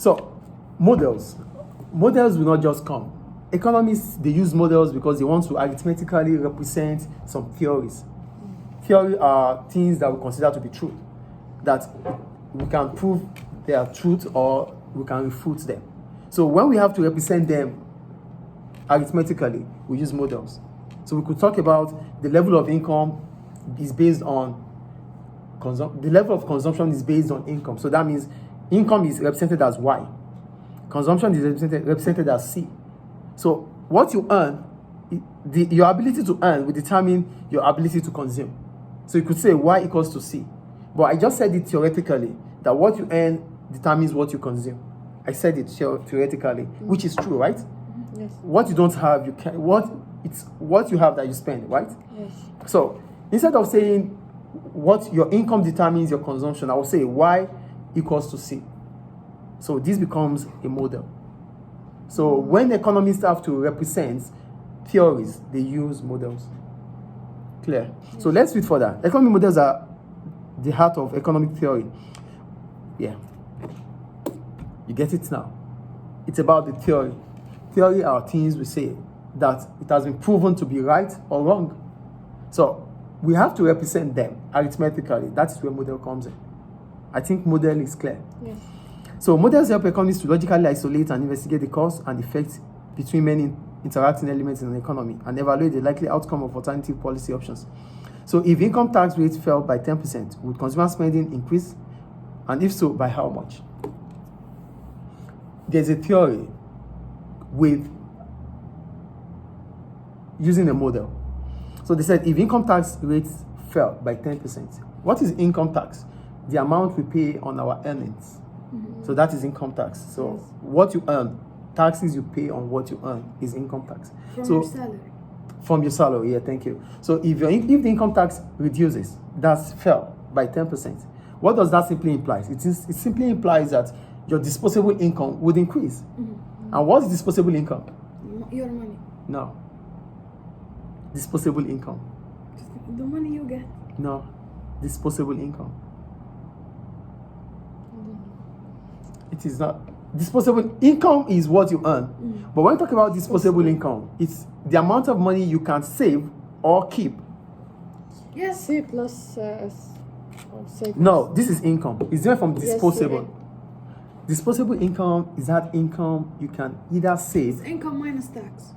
So, models. Models will not just come. Economists, they use models because they want to arithmetically represent some theories. Theory are things that we consider to be true, that we can prove they are truth or we can refute them. So when we have to represent them arithmetically, we use models. So we could talk about the level of income is based on the level of consumption is based on income. So that means income is represented as Y. Consumption is represented as C. So what you earn, your ability to earn will determine your ability to consume. So you could say Y equals to C. But I just said it theoretically, that what you earn determines what you consume. I said it theoretically, which is true, right? Yes. What you don't have, you can. It's what you have that you spend, right? Yes. So instead of saying what your income determines your consumption, I will say Y equals to C. So this becomes a model. So when economists have to represent theories, they use models. Clear? Yes. So let's read further. Economic models are the heart of economic theory. Yeah. You get it now? It's about the theory. Theory are things we say that it has been proven to be right or wrong. So we have to represent them arithmetically. That is where model comes in. I think model is clear. Yes. So models help economists to logically isolate and investigate the cause and effect between many interacting elements in an economy and evaluate the likely outcome of alternative policy options. So if income tax rates fell by 10%, would consumer spending increase? And if so, by how much? There's a theory with using a model. So they said if income tax rates fell by 10%, what is income tax? The amount we pay on our earnings. Mm-hmm. So that is income tax. So yes. What you earn, taxes you pay on what you earn is income tax. From your salary. From your salary, yeah, thank you. So if the income tax reduces, that's fell by 10%, what does that simply imply? It simply implies that your disposable income would increase. Mm-hmm. And what's disposable income? Your money. No. Disposable income. The money you get. No. Disposable income. It is not. Disposable income is what you earn. Mm. But when you talk about disposable income, it's the amount of money you can save or keep. Yes, save plus save. No, this is income. It's different from disposable. Yes, disposable income is that income you can either save. It's income minus tax.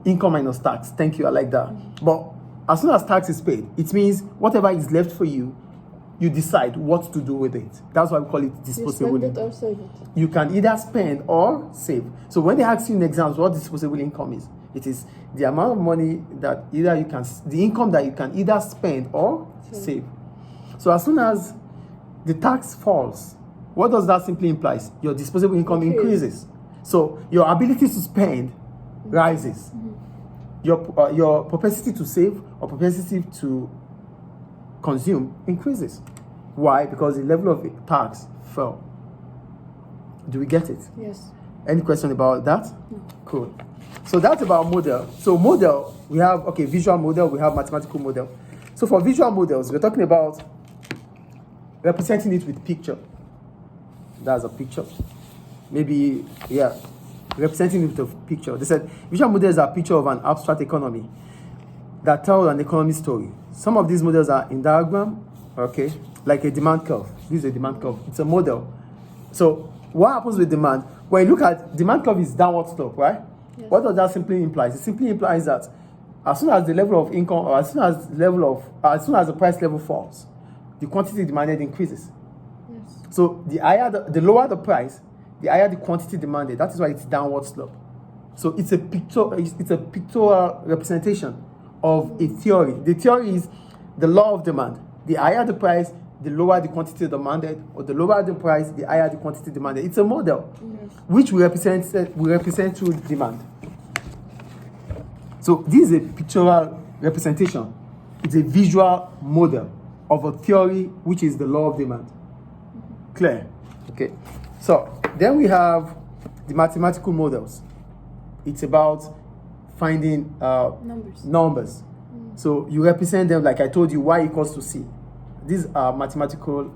Income minus tax. Thank you. I like that. Mm. But as soon as tax is paid, it means whatever is left for you, you decide what to do with it. That's why we call it disposable You spend income. it or save it. You can either spend or save. So when they ask you in exams what disposable income is, it is the amount of money that either you can, the income that you can either spend or save. So as soon as the tax falls, what does that simply imply? Your disposable income increases. So your ability to spend rises. Mm-hmm. Your propensity to save or propensity to consume increases. Why? Because the level of tax fell. Do we get it? Yes. Any question about that? No. Cool. So that's about model. So model, we have, visual model, we have mathematical model. So for visual models, we're talking about representing it with picture. That's a picture. Maybe, representing it with a picture. They said visual models are a picture of an abstract economy that tells an economy story. Some of these models are in diagram, like a demand curve. This is a demand curve. It's a model. So what happens with demand? When you look at demand curve is downward slope, right? Yes. What does that simply imply? It simply implies that as soon as the level of income, or as soon as the price level falls, the quantity demanded increases. Yes. So the lower the price, the higher the quantity demanded. That is why it's downward slope. So it's a pictorial representation of a theory. The theory is the law of demand. The higher the price, the lower the quantity demanded, or the lower the price, the higher the quantity demanded. It's a model, which we represent through demand. So this is a pictorial representation. It's a visual model of a theory, which is the law of demand. Clear? Okay. So then we have the mathematical models. It's about finding numbers. So you represent them like I told you, Y equals to C. These are mathematical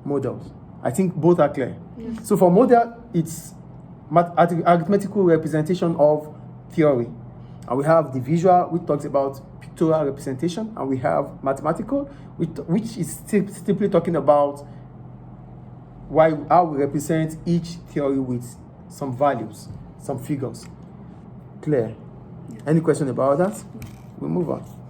models. I think both are clear. Yes. So for model, it's arithmetical representation of theory. And we have the visual, which talks about pictorial representation, and we have mathematical, which is simply talking about how we represent each theory with some values, some figures. Clear? Yes. Any question about that? We'll move on.